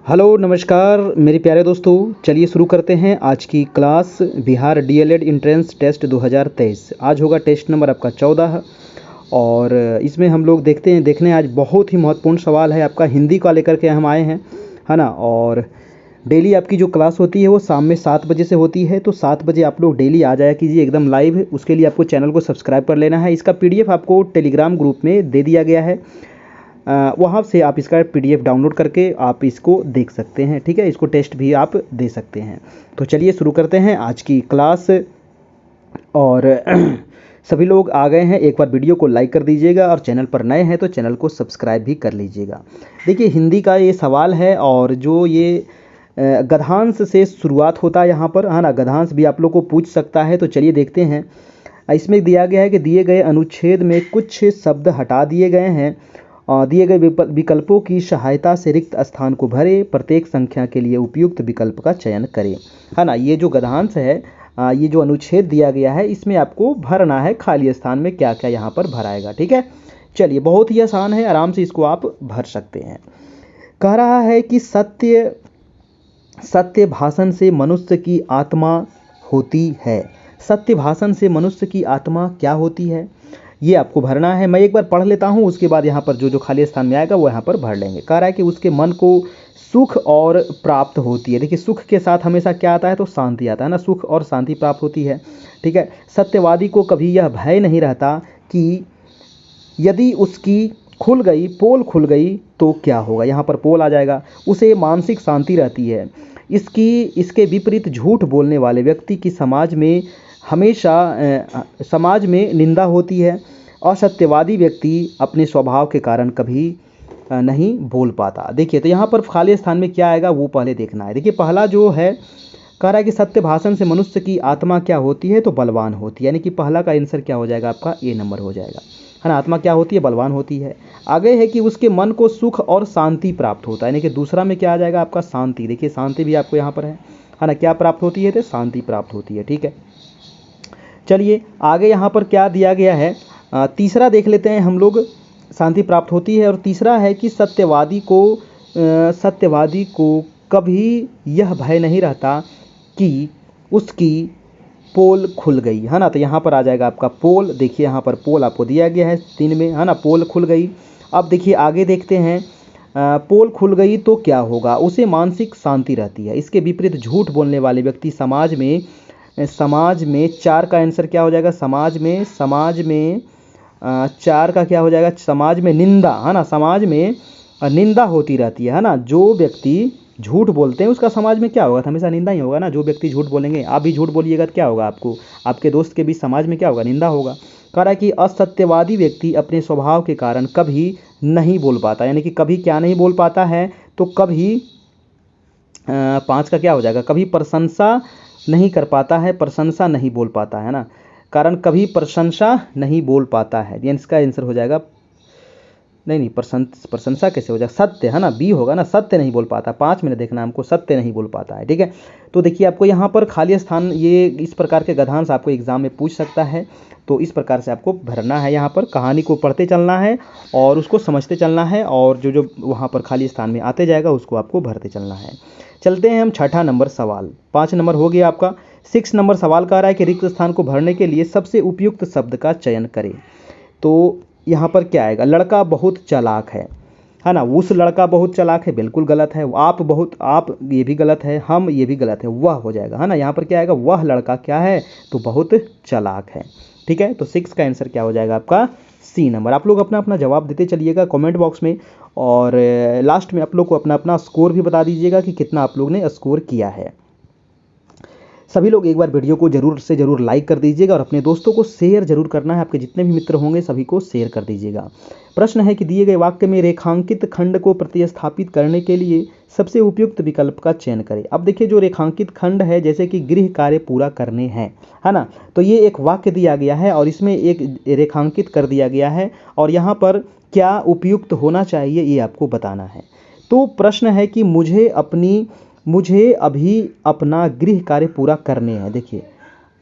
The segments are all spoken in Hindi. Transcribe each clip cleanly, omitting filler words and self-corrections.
हेलो नमस्कार मेरे प्यारे दोस्तों। चलिए शुरू करते हैं आज की class. Bihar DElEd entrance test 2023। आज होगा टेस्ट नंबर आपका 14 और इसमें हम लोग देखने आज बहुत ही महत्वपूर्ण सवाल है आपका हिंदी का लेकर के हम आए हैं, है ना। और डेली आपकी जो क्लास होती है वो शाम में 7 बजे से होती है, तो 7 बजे आप लोग डेली आ जाया कीजिए एकदम लाइव। उसके लिए आपको चैनल को सब्सक्राइब कर लेना है। इसका पीडीएफ आपको टेलीग्राम ग्रुप में दे दिया गया है, वहाँ से आप इसका पीडीएफ डाउनलोड करके आप इसको देख सकते हैं, ठीक है। इसको टेस्ट भी आप दे सकते हैं। तो चलिए शुरू करते हैं आज की क्लास। और सभी लोग आ गए हैं, एक बार वीडियो को लाइक कर दीजिएगा और चैनल पर नए हैं तो चैनल को सब्सक्राइब भी कर लीजिएगा। देखिए हिंदी का ये सवाल है और जो ये गद्यांश से शुरुआत होता है यहाँ पर, है ना। गद्यांश भी आप लोग को पूछ सकता है, तो चलिए देखते हैं। इसमें दिया गया है कि दिए गए अनुच्छेद में कुछ शब्द हटा दिए गए हैं। दिए गए विकल्पों की सहायता से रिक्त स्थान को भरे, प्रत्येक संख्या के लिए उपयुक्त विकल्प का चयन करें, है ना। ये जो गद्यांश है, ये जो अनुच्छेद दिया गया है, इसमें आपको भरना है खाली स्थान में क्या क्या यहाँ पर भराएगा, ठीक है। चलिए बहुत ही आसान है, आराम से इसको आप भर सकते हैं। कह रहा है कि सत्य भाषण से मनुष्य की आत्मा होती है। सत्य भाषण से मनुष्य की आत्मा क्या होती है, ये आपको भरना है। मैं एक बार पढ़ लेता हूँ, उसके बाद यहाँ पर जो जो खाली स्थान में आएगा वो यहाँ पर भर लेंगे। कह रहा है कि उसके मन को सुख और प्राप्त होती है। देखिए सुख के साथ हमेशा क्या आता है, तो शांति आता है ना। सुख और शांति प्राप्त होती है, ठीक है। सत्यवादी को कभी यह भय नहीं रहता कि यदि उसकी पोल खुल गई तो क्या होगा, यहाँ पर पोल आ जाएगा। उसे मानसिक शांति रहती है। इसके विपरीत झूठ बोलने वाले व्यक्ति की समाज में निंदा होती है। असत्यवादी व्यक्ति अपने स्वभाव के कारण कभी नहीं बोल पाता। देखिए तो यहाँ पर खाली स्थान में क्या आएगा वो पहले देखना है। देखिए पहला जो है, कह रहा है कि सत्य भाषण से मनुष्य की आत्मा क्या होती है, तो बलवान होती है। यानी कि पहला का आंसर क्या हो जाएगा, आपका ए नंबर हो जाएगा, है ना। आत्मा क्या होती है, बलवान होती है। आगे है कि उसके मन को सुख और शांति प्राप्त होता है। यानी कि दूसरा में क्या आ जाएगा, आपका शांति। देखिए शांति भी आपको यहाँ पर है ना। क्या प्राप्त होती है, तो शांति प्राप्त होती है, ठीक है। चलिए आगे यहाँ पर क्या दिया गया है, तीसरा देख लेते हैं हम लोग। शांति प्राप्त होती है और तीसरा है कि सत्यवादी को कभी यह भय नहीं रहता कि उसकी पोल खुल गई, है ना। तो यहाँ पर आ जाएगा आपका पोल। देखिए यहाँ पर पोल आपको दिया गया है 3 में, है ना। पोल खुल गई। अब देखिए आगे देखते हैं, पोल खुल गई तो क्या होगा, उसे मानसिक शांति रहती है। इसके विपरीत झूठ बोलने वाले व्यक्ति समाज में 4 का आंसर क्या हो जाएगा, समाज में 4 का क्या हो जाएगा, समाज में निंदा, है ना। समाज में निंदा होती रहती है ना। जो व्यक्ति झूठ बोलते हैं उसका समाज में क्या होगा, हमेशा निंदा ही होगा ना। जो व्यक्ति झूठ बोलेंगे, आप भी झूठ बोलिएगा तो क्या होगा, आपको आपके दोस्त के बीच समाज में क्या होगा, निंदा होगा। कह रहा है कि असत्यवादी व्यक्ति अपने स्वभाव के कारण कभी नहीं बोल पाता। यानी कि कभी क्या नहीं बोल पाता है, तो कभी 5 का क्या हो जाएगा, कभी प्रशंसा नहीं कर पाता है, प्रशंसा नहीं बोल पाता है ना। कारण कभी प्रशंसा नहीं बोल पाता है, यानी इसका आंसर हो जाएगा, नहीं प्रशंसा कैसे हो जाएगा, सत्य, है ना। बी होगा ना, सत्य नहीं बोल पाता। 5 में देखना हमको, सत्य नहीं बोल पाता है, ठीक है। तो देखिए आपको यहाँ पर खाली स्थान, ये इस प्रकार के गद्यांश आपको एग्जाम में पूछ सकता है, तो इस प्रकार से आपको भरना है। यहाँ पर कहानी को पढ़ते चलना है और उसको समझते चलना है, और जो वहाँ पर खाली स्थान में आते जाएगा उसको आपको भरते चलना है। चलते हैं हम 6ठा नंबर सवाल। 5 नंबर हो गया आपका। 6 नंबर सवाल कह रहा है कि रिक्त स्थान को भरने के लिए सबसे उपयुक्त शब्द का चयन करें। तो यहाँ पर क्या आएगा, लड़का बहुत चालाक है ना। उस लड़का बहुत चालाक है, बिल्कुल गलत है। आप ये भी गलत है, हम ये भी गलत है। वह हो जाएगा, है ना। यहाँ पर क्या आएगा, वह लड़का क्या है, तो बहुत चालाक है, ठीक है। तो 6 का आंसर क्या हो जाएगा, आपका सी नंबर। आप लोग अपना अपना जवाब देते चलिएगा कमेंट बॉक्स में, और लास्ट में आप लोग को अपना अपना स्कोर भी बता दीजिएगा कि कितना आप लोग ने स्कोर किया है। सभी लोग एक बार वीडियो को जरूर से जरूर लाइक कर दीजिएगा और अपने दोस्तों को शेयर जरूर करना है। आपके जितने भी मित्र होंगे सभी को शेयर कर दीजिएगा। प्रश्न है कि दिए गए वाक्य में रेखांकित खंड को प्रतिस्थापित करने के लिए सबसे उपयुक्त विकल्प का चयन करें। अब देखिए जो रेखांकित खंड है, जैसे कि गृह कार्य पूरा करने हैं, है ना। तो ये एक वाक्य दिया गया है और इसमें एक रेखांकित कर दिया गया है, और यहाँ पर क्या उपयुक्त होना चाहिए ये आपको बताना है। तो प्रश्न है कि मुझे अभी अपना गृह कार्य पूरा करने हैं। देखिए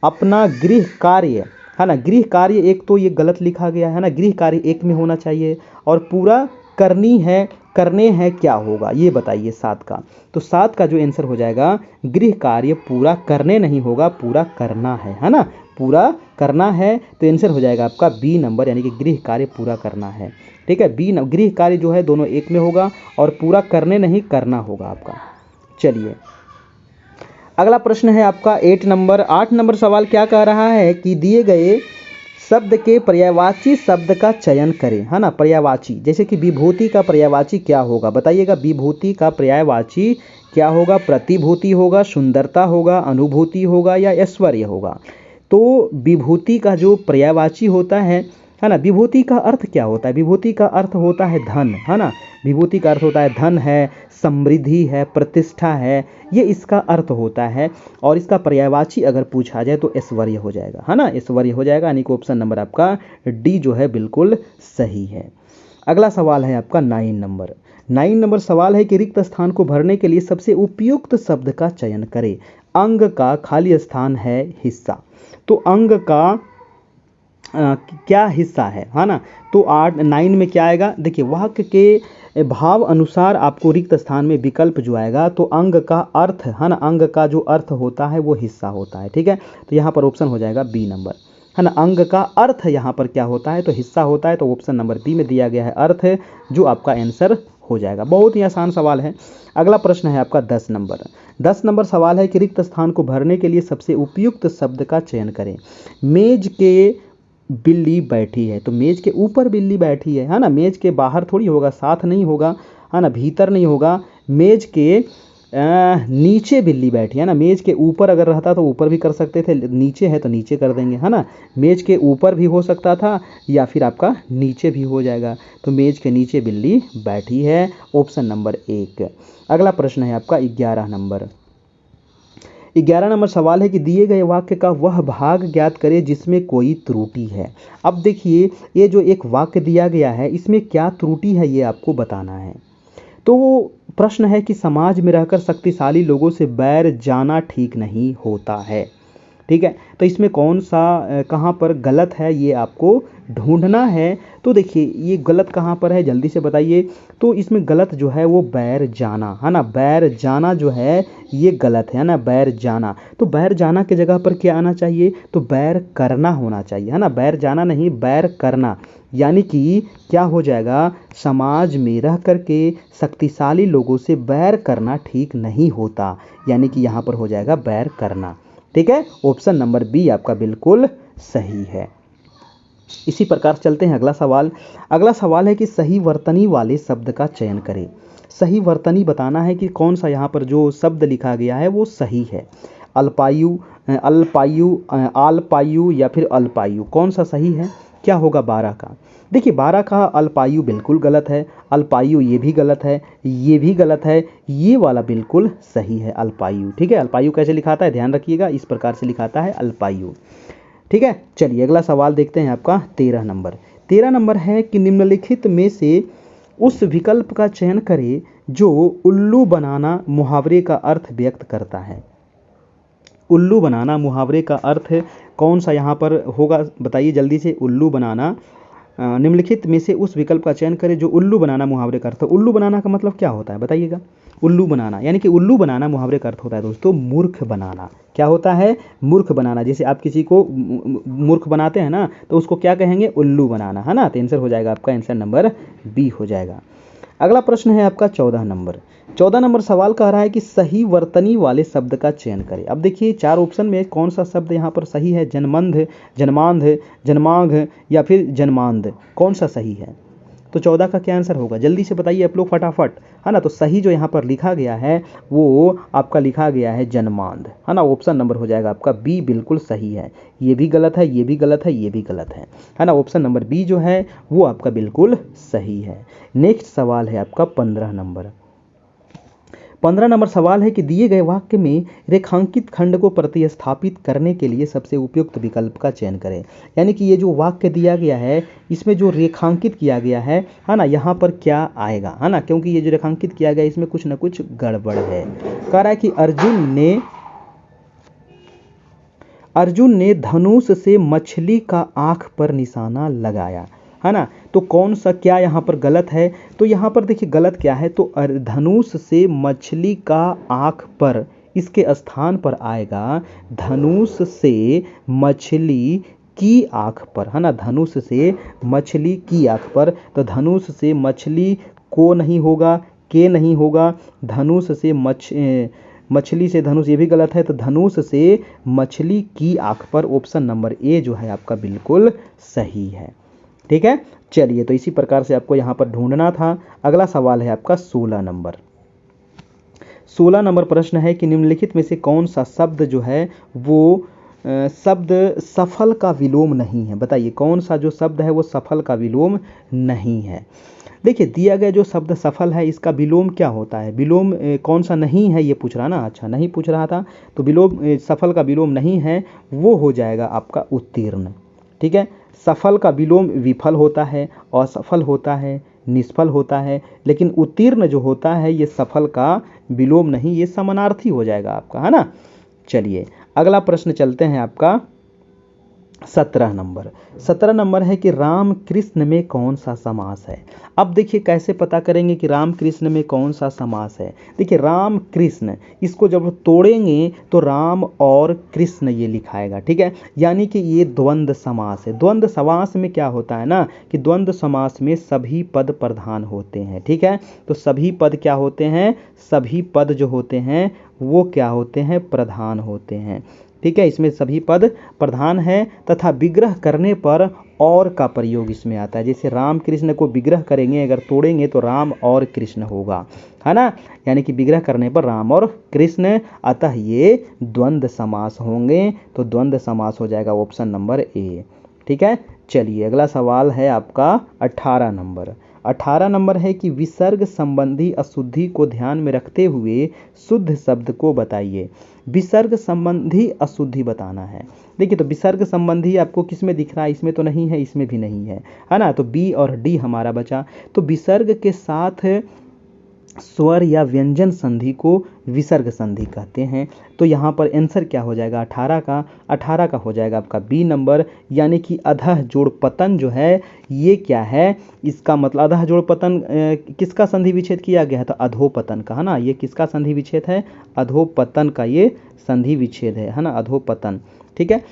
अपना गृह कार्य, है ना। गृह कार्य एक तो ये गलत लिखा गया है ना, गृह कार्य एक में होना चाहिए, और पूरा करनी है, करने हैं, क्या होगा ये बताइए 7 का। तो 7 का जो आंसर हो जाएगा, गृह कार्य पूरा करने नहीं होगा, पूरा करना है ना, पूरा करना है। तो आंसर हो जाएगा आपका बी नंबर, यानी कि गृह कार्य पूरा करना है। ठीक है, बी गृह कार्य जो है दोनों एक में होगा और पूरा करने नहीं करना होगा आपका। चलिए अगला प्रश्न है आपका 8 नंबर सवाल क्या कह रहा है कि दिए गए शब्द के पर्यायवाची शब्द का चयन करें, है ना। पर्यायवाची जैसे कि विभूति का पर्यायवाची क्या होगा बताइएगा। विभूति का पर्यायवाची क्या होगा? प्रतिभूति होगा, सुंदरता होगा, अनुभूति होगा या ऐश्वर्य होगा। तो विभूति का जो पर्यायवाची होता है ना, विभूति का अर्थ क्या होता है? विभूति का अर्थ होता है धन, है ना। विभूति का अर्थ होता है धन है, समृद्धि है, प्रतिष्ठा है, ये इसका अर्थ होता है। और इसका पर्यायवाची अगर पूछा जाए तो ऐश्वर्य हो जाएगा, है ना, ऐश्वर्य हो जाएगा। यानी कि ऑप्शन नंबर आपका डी जो है बिल्कुल सही है। अगला सवाल है आपका 9 नंबर सवाल है कि रिक्त स्थान को भरने के लिए सबसे उपयुक्त शब्द का चयन करें। अंग का खाली स्थान है हिस्सा। तो अंग का क्या हिस्सा है ना। तो 9 में क्या आएगा? देखिए वाक्य के भाव अनुसार आपको रिक्त स्थान में विकल्प जो आएगा, तो अंग का अर्थ, है ना, अंग का जो अर्थ होता है वो हिस्सा होता है। ठीक है, तो यहाँ पर ऑप्शन हो जाएगा बी नंबर, है ना। अंग का अर्थ यहाँ पर क्या होता है? तो हिस्सा होता है। तो ऑप्शन नंबर बी में दिया गया है अर्थ, जो आपका आंसर हो जाएगा। बहुत ही आसान सवाल है। अगला प्रश्न है आपका 10 नंबर सवाल है कि रिक्त स्थान को भरने के लिए सबसे उपयुक्त शब्द का चयन करें। मेज के बिल्ली बैठी है। तो मेज के ऊपर बिल्ली बैठी है ना। मेज के बाहर थोड़ी होगा, साथ नहीं होगा, है ना, भीतर नहीं होगा। मेज के नीचे बिल्ली बैठी है ना। मेज के ऊपर अगर रहता तो ऊपर भी कर सकते थे, नीचे है तो नीचे कर देंगे, है ना। मेज के ऊपर भी हो सकता था या फिर आपका नीचे भी हो जाएगा। तो मेज के नीचे बिल्ली बैठी है, ऑप्शन नंबर 1। अगला प्रश्न है आपका 11 नंबर सवाल है कि दिए गए वाक्य का वह भाग ज्ञात करें जिसमें कोई त्रुटि है। अब देखिए ये जो एक वाक्य दिया गया है, इसमें क्या त्रुटि है ये आपको बताना है। तो प्रश्न है कि समाज में रहकर शक्तिशाली लोगों से बैर जाना ठीक नहीं होता है। ठीक है, तो इसमें कौन सा कहाँ पर गलत है ये आपको ढूंढना है। तो देखिए ये गलत कहाँ पर है जल्दी से बताइए। तो इसमें गलत जो है वो बैर जाना, है ना। बैर जाना जो है ये गलत है ना, बैर जाना। तो बैर जाना की जगह पर क्या आना चाहिए? तो बैर करना होना चाहिए, है ना। बैर जाना नहीं, बैर करना। यानी कि क्या हो जाएगा? समाज में रह करके शक्तिशाली लोगों से बैर करना ठीक नहीं होता, यानी कि यहाँ पर हो जाएगा बैर करना। ठीक है, ऑप्शन नंबर बी आपका बिल्कुल सही है। इसी प्रकार चलते हैं अगला सवाल है कि सही वर्तनी वाले शब्द का चयन करें। सही वर्तनी बताना है कि कौन सा यहाँ पर जो शब्द लिखा गया है वो सही है। अल्पायु, अल्पायु, आलपायु या फिर अल्पायु, कौन सा सही है? क्या होगा 12 का? देखिए 12 का अल्पायु बिल्कुल गलत है, अल्पायु ये भी गलत है, ये भी गलत है, ये वाला बिल्कुल सही है अल्पायु। ठीक है, अल्पायु कैसे लिखाता है ध्यान रखिएगा, इस प्रकार से लिखाता है अल्पायु। ठीक है, चलिए अगला सवाल देखते हैं आपका 13 नंबर है कि निम्नलिखित में से उस विकल्प का चयन करें जो उल्लू बनाना मुहावरे का अर्थ व्यक्त करता है। उल्लू बनाना मुहावरे का अर्थ कौन सा यहाँ पर होगा बताइए जल्दी से। उल्लू बनाना, निम्नलिखित में से उस विकल्प का चयन करें जो उल्लू बनाना मुहावरे का अर्थ। उल्लू बनाना का मतलब क्या होता है बताइएगा। उल्लू बनाना यानी कि उल्लू बनाना मुहावरे का अर्थ होता है दोस्तों मूर्ख बनाना। क्या होता है? मूर्ख बनाना। जैसे आप किसी को मूर्ख बनाते हैं ना, तो उसको क्या कहेंगे? उल्लू बनाना, है ना। तो आंसर हो जाएगा आपका आंसर नंबर बी हो जाएगा। अगला प्रश्न है आपका 14 नंबर सवाल कह रहा है कि सही वर्तनी वाले शब्द का चयन करें। अब देखिए 4 ऑप्शन में कौन सा शब्द यहाँ पर सही है? जन्मंध, जन्मांध, जन्मांग या फिर जन्मांध, कौन सा सही है? तो 14 का क्या आंसर होगा जल्दी से बताइए आप लोग फटाफट, है ना। तो सही जो यहाँ पर लिखा गया है वो आपका लिखा गया है जन्मांध, है ना। ऑप्शन नंबर हो जाएगा आपका बी बिल्कुल सही है। ये भी गलत है, ये भी गलत है, ये भी गलत है ना। ऑप्शन नंबर बी जो है वो आपका बिल्कुल सही है। नेक्स्ट सवाल है आपका 15 नंबर सवाल है कि दिए गए वाक्य में रेखांकित खंड को प्रतिस्थापित करने के लिए सबसे उपयुक्त विकल्प का चयन करें। यानी कि ये जो वाक्य दिया गया है इसमें जो रेखांकित किया गया है ना, यहाँ पर क्या आएगा, है ना। क्योंकि ये जो रेखांकित किया गया इसमें कुछ ना कुछ गड़बड़ है। कह रहा है कि अर्जुन ने धनुष से मछली का आंख पर निशाना लगाया, है ना। तो कौन सा क्या यहाँ पर गलत है, तो यहाँ पर देखिए गलत क्या है, तो धनुष से मछली का आँख पर, इसके स्थान पर आएगा धनुष से मछली की आँख पर, है ना, धनुष से मछली की आँख पर। तो धनुष से मछली को नहीं होगा, के नहीं होगा, धनुष से मछली से धनुष, ये भी गलत है। तो धनुष से मछली की आँख पर, ऑप्शन नंबर ए जो है आपका बिल्कुल सही है। ठीक है, चलिए तो इसी प्रकार से आपको यहाँ पर ढूंढना था। अगला सवाल है आपका 16 नंबर। 16 नंबर प्रश्न है कि निम्नलिखित में से कौन सा शब्द जो है वो शब्द सफल का विलोम नहीं है। बताइए कौन सा जो शब्द है वो सफल का विलोम नहीं है। देखिए दिया गया जो शब्द सफल है इसका विलोम क्या होता है, विलोम कौन सा नहीं है ये पूछ रहा ना, अच्छा नहीं पूछ रहा था। तो विलोम सफल का विलोम नहीं है वो हो जाएगा आपका उत्तीर्ण। ठीक है, सफल का विलोम विफल होता है, असफल होता है, निष्फल होता है, लेकिन उत्तीर्ण जो होता है ये सफल का विलोम नहीं, ये समानार्थी हो जाएगा आपका, है ना। चलिए अगला प्रश्न चलते हैं आपका 17 नंबर। 17 नंबर है कि राम कृष्ण में कौन सा समास है। अब देखिए कैसे पता करेंगे कि राम कृष्ण में कौन सा समास है। देखिए राम कृष्ण, इसको जब तोड़ेंगे तो राम और कृष्ण ये लिखाएगा। ठीक है, यानी कि ये द्वंद्व समास है। द्वंद्व समास में क्या होता है ना कि द्वंद्व समास में सभी पद प्रधान होते हैं। ठीक है, तो सभी पद क्या होते हैं, सभी पद जो होते हैं वो क्या होते हैं, प्रधान होते हैं। ठीक है, इसमें सभी पद प्रधान है तथा विग्रह करने पर और का प्रयोग इसमें आता है। जैसे राम कृष्ण को विग्रह करेंगे, अगर तोड़ेंगे तो राम और कृष्ण होगा, है ना, यानी कि विग्रह करने पर राम और कृष्ण, अतः ये द्वंद्व समास होंगे। तो द्वंद्व समास हो जाएगा ऑप्शन नंबर ए। ठीक है, चलिए अगला सवाल है आपका 18 नंबर। 18 नंबर है कि विसर्ग संबंधी अशुद्धि को ध्यान में रखते हुए शुद्ध शब्द को बताइए। विसर्ग संबंधी अशुद्धि बताना है। देखिए तो विसर्ग संबंधी आपको किस में दिख रहा है, इसमें तो नहीं है, इसमें भी नहीं है ना। तो बी और डी हमारा बचा। तो विसर्ग के साथ स्वर या व्यंजन संधि को विसर्ग संधि कहते हैं। तो यहाँ पर आंसर क्या हो जाएगा 18 का हो जाएगा आपका बी नंबर, यानी कि अधः जोड़ पतन जो है ये क्या है, इसका मतलब अधः जोड़ पतन किसका संधि विच्छेद किया गया है, तो अधोपतन का, है ना। ये किसका संधि विच्छेद है, अधोपतन का ये संधि विच्छेद है ना, अधोपतन। ठीक है,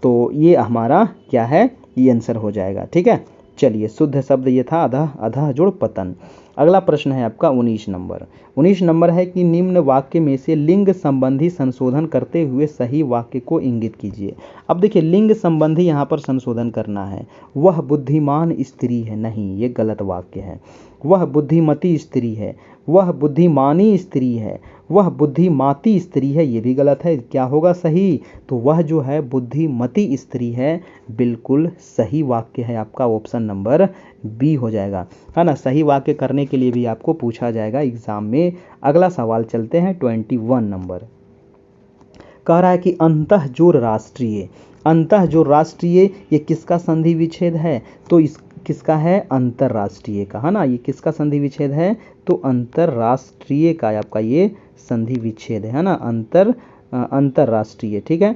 तो ये हमारा क्या है, ये आंसर हो जाएगा। ठीक है, चलिए शुद्ध शब्द ये था अधः जोड़ पतन। अगला प्रश्न है आपका 19 नंबर। 19 नंबर है कि निम्न वाक्य में से लिंग संबंधी संशोधन करते हुए सही वाक्य को इंगित कीजिए। अब देखिए लिंग संबंधी यहाँ पर संशोधन करना है। वह बुद्धिमान स्त्री है, नहीं ये गलत वाक्य है। वह बुद्धिमती स्त्री है, वह बुद्धिमानी स्त्री है, वह बुद्धिमाती स्त्री है, ये भी गलत है। क्या होगा सही, तो वह जो है बुद्धिमती स्त्री है, बिल्कुल सही वाक्य है आपका ऑप्शन नंबर बी हो जाएगा, है ना। सही वाक्य करने के लिए भी आपको पूछा जाएगा एग्जाम में। अगला सवाल चलते हैं 21 नंबर। कह रहा है कि अंतःजोर राष्ट्रीय, अंतःजोर राष्ट्रीय ये किसका संधि विच्छेद है, तो इस किसका है, अंतरराष्ट्रीय का, है ना। ये किसका संधि विच्छेद है, तो अंतरराष्ट्रीय का आपका ये संधि विच्छेद है ना, अंतरराष्ट्रीय। ठीक है,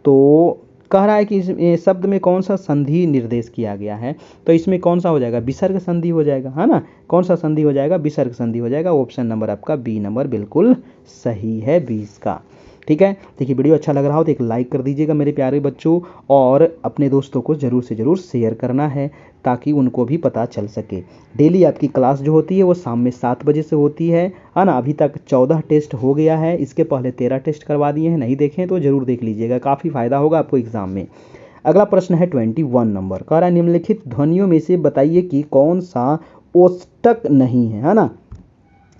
तो कह रहा है कि इस शब्द में कौन सा संधि निर्देश किया गया है, तो इसमें कौन सा हो जाएगा, विसर्ग संधि हो जाएगा, है ना। कौन सा संधि हो जाएगा, विसर्ग संधि हो जाएगा। ऑप्शन नंबर आपका बी नंबर बिल्कुल सही है 20 का। ठीक है, देखिए वीडियो अच्छा लग रहा हो तो एक लाइक कर दीजिएगा मेरे प्यारे बच्चों, और अपने दोस्तों को ज़रूर से ज़रूर शेयर करना है ताकि उनको भी पता चल सके। डेली आपकी क्लास जो होती है वो शाम में 7 बजे से होती है ना। अभी तक 14 टेस्ट हो गया है, इसके पहले 13 टेस्ट करवा दिए हैं, नहीं देखें तो ज़रूर देख लीजिएगा, काफ़ी फ़ायदा होगा आपको एग्ज़ाम में। अगला प्रश्न है 21 नंबर। कह रहा है निम्नलिखित ध्वनियों में से बताइए कि कौन सा ओष्ठक नहीं है ना।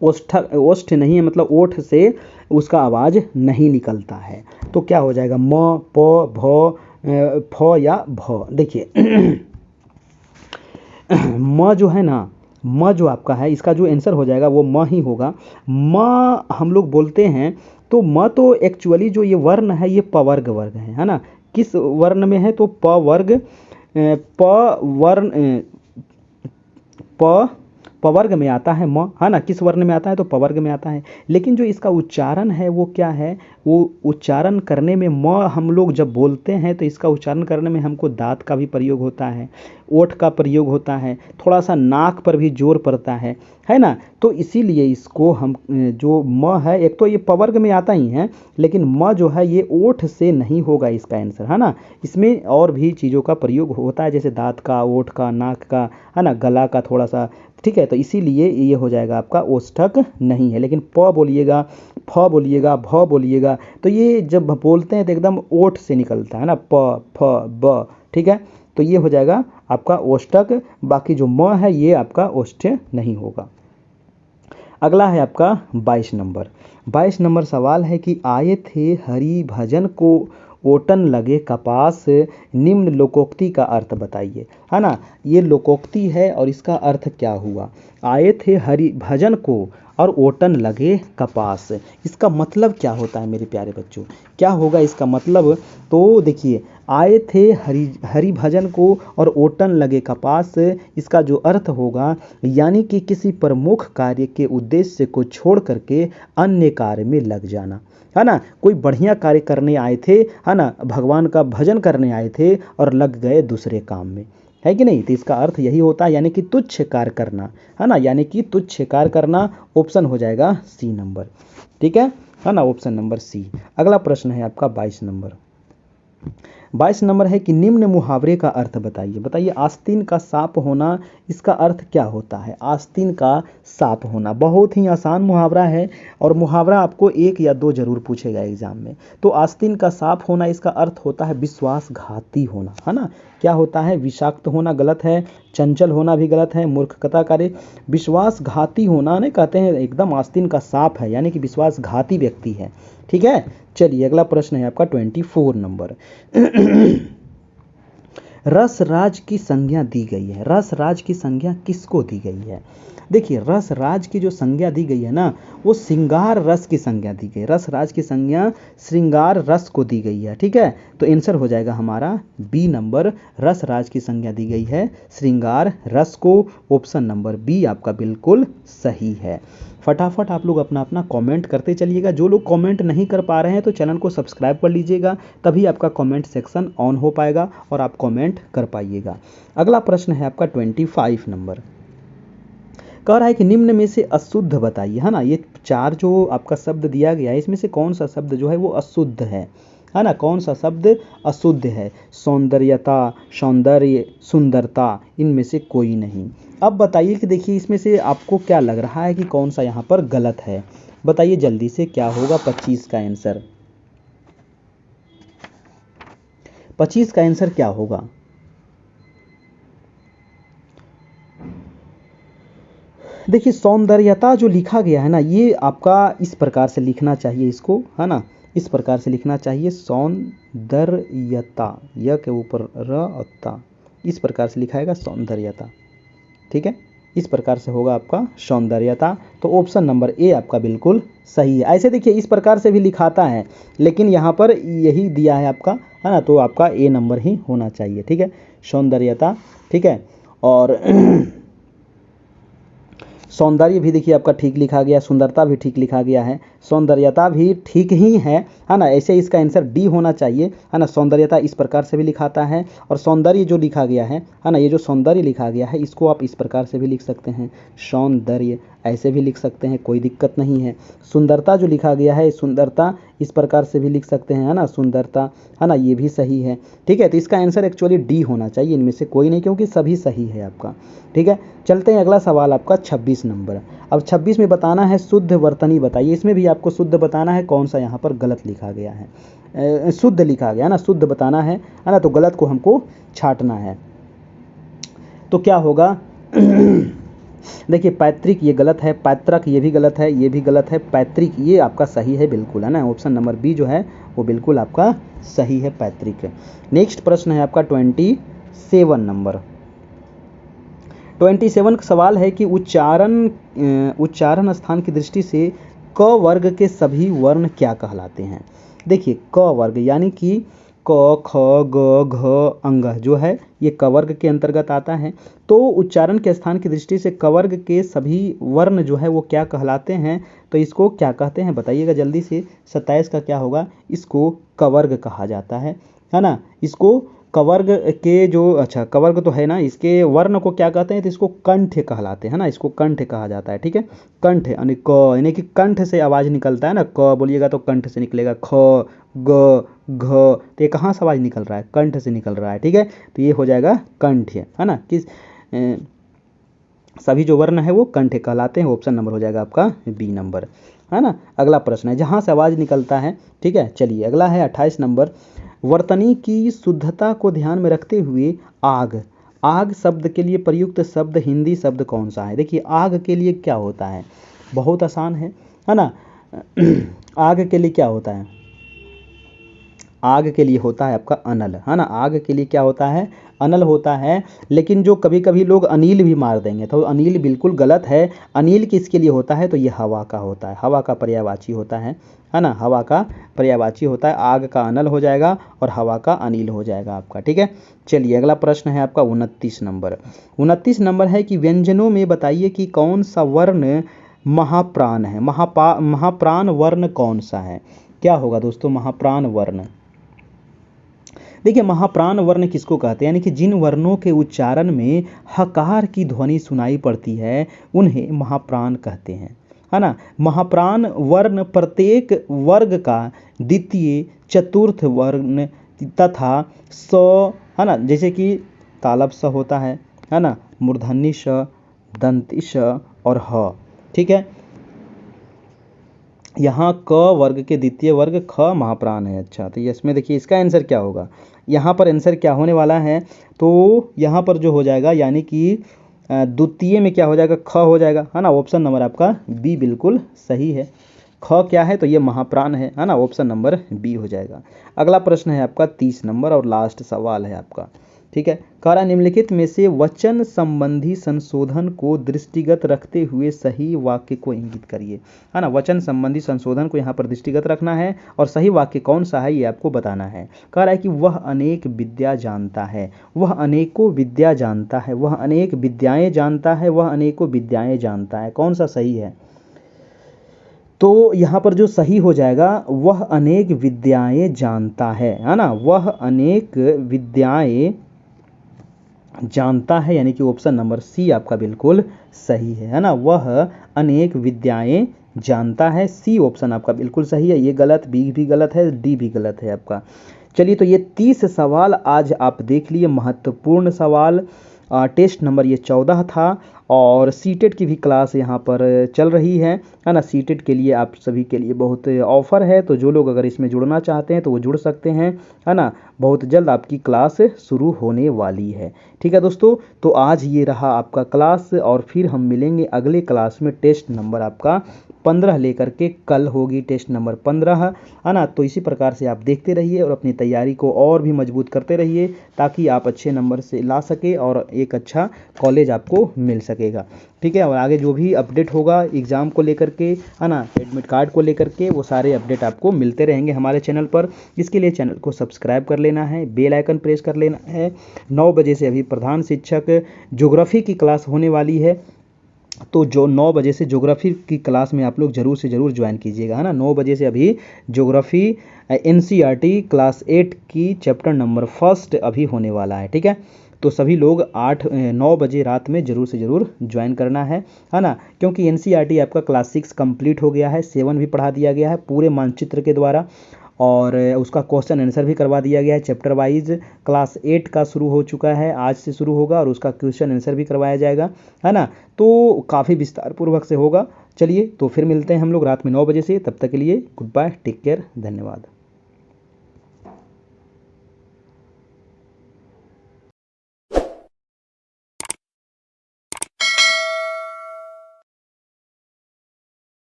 ओष्ठ नहीं है मतलब ओठ से उसका आवाज़ नहीं निकलता है। तो क्या हो जाएगा, म, प, भ, फ या भ। देखिए म जो है ना, म जो आपका है इसका जो आंसर हो जाएगा वो म ही होगा। म हम लोग बोलते हैं तो म तो एक्चुअली जो ये वर्ण है ये पवर्ग वर्ग है ना। किस वर्ण में है, तो प वर्ग, प वर्ण, प पवर्ग में आता है म, है ना, किस वर्ण में आता है तो पवर्ग में आता है। लेकिन जो इसका उच्चारण है वो क्या है, वो उच्चारण करने में म हम लोग जब बोलते हैं तो इसका उच्चारण करने में हमको दांत का भी प्रयोग होता है, ओठ का प्रयोग होता है, थोड़ा सा नाक पर भी जोर पड़ता है ना। तो इसीलिए इसको हम जो म है, एक तो ये पवर्ग में आता ही है, लेकिन म जो है ये ओठ से नहीं होगा इसका आंसर, है ना। इसमें और भी चीज़ों का प्रयोग होता है, जैसे दांत का, ओठ का, नाक का, है ना, गला का थोड़ा सा, ठीक है। तो इसीलिए ये हो जाएगा आपका ओष्ठक नहीं है। लेकिन प बोलिएगा, फ बोलिएगा, भ बोलिएगा, तो ये जब बोलते हैं तो एकदम ओठ से निकलता है ना, प, फ, ब, ठीक है। तो ये हो जाएगा आपका ओष्ठक। बाकी जो म है ये आपका ओष्ठ नहीं होगा। अगला है आपका 22 नंबर। 22 नंबर सवाल है कि आए थे हरि भजन को ओटन लगे कपास, निम्न लोकोक्ति का अर्थ बताइए, है ना। ये लोकोक्ति है और इसका अर्थ क्या हुआ। आए थे हरि भजन को और ओटन लगे कपास, इसका मतलब क्या होता है मेरे प्यारे बच्चों, क्या होगा इसका मतलब। तो देखिए, आए थे हरि भजन को और ओटन लगे कपास, इसका जो अर्थ होगा यानी कि किसी प्रमुख कार्य के उद्देश्य को छोड़ करके अन्य कार्य में लग जाना, है ना। कोई बढ़िया कार्य करने आए थे, है ना, भगवान का भजन करने आए थे और लग गए दूसरे काम में, है कि नहीं। तो इसका अर्थ यही होता है, यानी कि तुच्छ कार्य करना, है ना, यानी कि तुच्छ कार्य करना। ऑप्शन हो जाएगा सी नंबर, ठीक है ना, ऑप्शन नंबर सी। अगला प्रश्न है आपका 22 नंबर। 22 नंबर है कि निम्न मुहावरे का अर्थ बताइए। बताइए, आस्तीन का सांप होना, इसका अर्थ क्या होता है। आस्तीन का सांप होना बहुत ही आसान मुहावरा है, और मुहावरा आपको 1 या 2 जरूर पूछेगा एग्जाम में। तो आस्तीन का सांप होना, इसका अर्थ होता है विश्वासघाती होना, है ना। क्या होता है, विषाक्त होना गलत है, चंचल होना भी गलत है, मूर्खता कार्य। विश्वासघाती होना ने कहते हैं एकदम आस्तीन का सांप है, यानी कि विश्वासघाती व्यक्ति है, ठीक है। चलिए अगला प्रश्न है आपका 24 नंबर। रस राज की संज्ञा दी गई है। रस राज की संज्ञा किसको दी गई है। देखिए, रस राज की जो संज्ञा दी गई है ना, वो श्रृंगार रस की संज्ञा दी गई। रस राज की संज्ञा श्रृंगार रस को दी गई है, ठीक है। तो आंसर हो जाएगा हमारा बी नंबर, रस राज की संज्ञा दी गई है श्रृंगार रस को। ऑप्शन नंबर बी आपका बिल्कुल सही है। फटाफट आप लोग अपना अपना कमेंट करते चलिएगा। जो लोग कमेंट नहीं कर पा रहे हैं तो चैनल को सब्सक्राइब कर लीजिएगा, तभी आपका कमेंट सेक्शन ऑन हो पाएगा और आप कमेंट कर पाइएगा। अगला प्रश्न है आपका 25 नंबर। कह रहा है कि निम्न में से अशुद्ध बताइए, है ना। ये 4 जो आपका शब्द दिया गया है, इसमें से कौन सा शब्द जो है वो अशुद्ध है ना। कौन सा शब्द अशुद्ध है। सौंदर्यता, सौंदर्य, सुंदरता, इनमें से कोई नहीं। अब बताइए कि देखिए, इसमें से आपको क्या लग रहा है कि कौन सा यहाँ पर गलत है। बताइए जल्दी से क्या होगा 25 का आंसर। 25 का आंसर क्या होगा। देखिए, सौंदर्यता जो लिखा गया है ना, ये आपका इस प्रकार से लिखना चाहिए इसको, है ना, इस प्रकार से लिखना चाहिए सौंदर्यता, य के ऊपर रता, इस प्रकार से लिखाएगा सौंदर्यता, ठीक है। इस प्रकार से होगा आपका सौंदर्यता। तो ऑप्शन नंबर ए आपका बिल्कुल सही है। ऐसे देखिए, इस प्रकार से भी लिखाता है, लेकिन यहाँ पर यही दिया है आपका, है ना, तो आपका ए नंबर ही होना चाहिए, ठीक है, सौंदर्यता, ठीक है। और सौंदर्य भी देखिए आपका ठीक लिखा गया, सुंदरता भी ठीक लिखा गया है, सौंदर्यता भी ठीक ही है ना। ऐसे इसका आंसर डी होना चाहिए, है ना। सौंदर्यता इस प्रकार से भी लिखाता है, और सौंदर्य जो लिखा गया है ना, ये जो सौंदर्य लिखा गया है इसको आप इस प्रकार से भी लिख सकते हैं, सौंदर्य, ऐसे भी लिख सकते हैं, कोई दिक्कत नहीं है। सुंदरता जो लिखा गया है, सुंदरता, इस प्रकार से भी लिख सकते हैं, है ना, सुंदरता, है ना, ये भी सही है, ठीक है। तो इसका आंसर एक्चुअली डी होना चाहिए, इनमें से कोई नहीं, क्योंकि सभी सही है आपका, ठीक है। चलते हैं अगला सवाल आपका 26 नंबर। अब 26 में बताना है शुद्ध वर्तनी बताइए। इसमें भी आपको शुद्ध बताना है कौन सा यहाँ पर गलत लिखा गया है। शुद्ध लिखा गया ना, शुद्ध बताना है ना, तो गलत को हमको छांटना है। तो क्या होगा देखिए, पैतृक ये गलत है, पैतृक ये भी गलत है, ये भी गलत है, पैतृक ये आपका सही है बिल्कुल, है ना। ऑप्शन नंबर बी जो है वो बिल्कुल आपका सही है, पैतृक। नेक्स्ट प्रश्न है आपका 27 नंबर। 27 का सवाल है कि उच्चारण स्थान की दृष्टि से क वर्ग के सभी वर्ण क्या कहलाते हैं। देखिए, क वर्ग यानी कि क ख ग घ अंग जो है ये क वर्ग के अंतर्गत आता है। तो उच्चारण के स्थान की दृष्टि से क वर्ग के सभी वर्ण जो है वो क्या कहलाते हैं, तो इसको क्या कहते हैं बताइएगा जल्दी से। 27 का क्या होगा, इसको क वर्ग कहा जाता है ना। इसको कवर्ग के जो अच्छा कवर्ग तो है ना, इसके वर्ण को क्या कहते हैं, तो इसको कंठ कहलाते हैं ना, इसको कंठ कहा जाता है। ठीक है, कंठ यानी क यानी कि कंठ से आवाज़ निकलता है ना, क बोलिएगा तो कंठ से निकलेगा, ख ग घ, तो ये कहाँ से आवाज़ निकल रहा है, कंठ से निकल रहा है। ठीक है, तो ये हो जाएगा कंठ है ना। किस सभी जो वर्ण है वो कंठ कहलाते हैं। ऑप्शन नंबर हो जाएगा आपका बी नंबर, है ना। अगला प्रश्न है जहाँ से आवाज़ निकलता है। ठीक है, चलिए अगला है 28 नंबर। वर्तनी की शुद्धता को ध्यान में रखते हुए आग, आग शब्द के लिए प्रयुक्त शब्द हिंदी शब्द कौन सा है। देखिए आग के लिए क्या होता है, बहुत आसान है ना। आग के लिए क्या होता है, आग के लिए होता है आपका अनल, है ना। आग के लिए क्या होता है, अनल होता है। लेकिन जो कभी कभी लोग अनिल भी मार देंगे, तो अनिल बिल्कुल गलत है। अनिल किसके लिए होता है, तो ये हवा का होता है, हवा का पर्यायवाची होता है ना, हवा का पर्यायवाची होता है। आग का अनल हो जाएगा और हवा का अनिल हो जाएगा आपका। ठीक है, चलिए अगला प्रश्न है आपका 29 नंबर। 29 नंबर है कि व्यंजनों में बताइए कि कौन सा वर्ण महाप्राण है। महाप्राण वर्ण कौन सा है, क्या होगा दोस्तों महाप्राण वर्ण। देखिए महाप्राण वर्ण किसको कहते हैं, यानी कि जिन वर्णों के उच्चारण में हकार की ध्वनि सुनाई पड़ती है उन्हें महाप्राण कहते हैं, है ना। महाप्राण वर्ण प्रत्येक वर्ग का द्वितीय चतुर्थ वर्ण तथा स, है ना, जैसे कि तालब स होता है ना, मूर्धन्य श, दंती श और ह। ठीक है, यहाँ क वर्ग के द्वितीय वर्ग ख महाप्राण है। अच्छा, तो इसमें देखिए इसका आंसर क्या होगा, यहाँ पर आंसर क्या होने वाला है, तो यहाँ पर जो हो जाएगा यानी कि द्वितीय में क्या हो जाएगा, ख हो जाएगा, है ना। ऑप्शन नंबर आपका बी बिल्कुल सही है। ख क्या है, तो ये महाप्राण है ना। ऑप्शन नंबर बी हो जाएगा। अगला प्रश्न है आपका 30 नंबर और लास्ट सवाल है आपका। ठीक है, कह रहा निम्नलिखित में से वचन संबंधी संशोधन को दृष्टिगत रखते हुए सही वाक्य को इंगित करिए, है ना। वचन संबंधी संशोधन को यहाँ पर दृष्टिगत रखना है और सही वाक्य कौन सा है ये आपको बताना है। कह रहा है कि वह अनेक विद्या जानता है, वह अनेकों विद्या जानता है, वह अनेक विद्याएं जानता है, वह अनेकों विद्याएं जानता है, कौन सा सही है। तो यहाँ पर जो सही हो जाएगा वह अनेक विद्याएं जानता है ना, वह अनेक विद्याएं जानता है, यानी कि ऑप्शन नंबर सी आपका बिल्कुल सही है ना। वह अनेक विद्याएं जानता है, सी ऑप्शन आपका बिल्कुल सही है। ये गलत, बी भी गलत है, डी भी गलत है आपका। चलिए तो ये 30 सवाल आज आप देख लिए, महत्वपूर्ण सवाल। टेस्ट नंबर ये 14 था और सीटेट की भी क्लास यहाँ पर चल रही है ना। सीटेट के लिए आप सभी के लिए बहुत ऑफ़र है, तो जो लोग अगर इसमें जुड़ना चाहते हैं तो वो जुड़ सकते हैं, है ना। बहुत जल्द आपकी क्लास शुरू होने वाली है। ठीक है दोस्तों, तो आज ये रहा आपका क्लास और फिर हम मिलेंगे अगले क्लास में। टेस्ट नंबर आपका 15 लेकर के कल होगी टेस्ट नंबर 15, है ना। तो इसी प्रकार से आप देखते रहिए और अपनी तैयारी को और भी मजबूत करते रहिए ताकि आप अच्छे नंबर से ला सके और एक अच्छा कॉलेज आपको मिल सकेगा। ठीक है, और आगे जो भी अपडेट होगा एग्ज़ाम को लेकर के, है ना, एडमिट कार्ड को लेकर के, वो सारे अपडेट आपको मिलते रहेंगे हमारे चैनल पर। इसके लिए चैनल को सब्सक्राइब कर लेना है, बेल आइकन प्रेस कर लेना है। 9 बजे से अभी प्रधान शिक्षक ज्योग्राफी की क्लास होने वाली है, तो जो 9 बजे से ज्योग्राफी की क्लास में आप लोग ज़रूर से ज़रूर ज्वाइन कीजिएगा, है ना। 9 बजे से अभी ज्योग्राफी एनसीईआरटी क्लास 8 की चैप्टर नंबर 1 अभी होने वाला है। ठीक है, तो सभी लोग 9 बजे रात में ज़रूर से ज़रूर ज्वाइन करना है ना। क्योंकि एनसीईआरटी आपका क्लास 6 कंप्लीट हो गया है, 7 भी पढ़ा दिया गया है पूरे मानचित्र के द्वारा और उसका क्वेश्चन आंसर भी करवा दिया गया है चैप्टर वाइज। क्लास 8 का शुरू हो चुका है, आज से शुरू होगा और उसका क्वेश्चन आंसर भी करवाया जाएगा, है ना। तो काफ़ी विस्तार पूर्वक से होगा। चलिए तो फिर मिलते हैं हम लोग रात में 9 बजे से, तब तक के लिए गुड बाय, टेक केयर, धन्यवाद।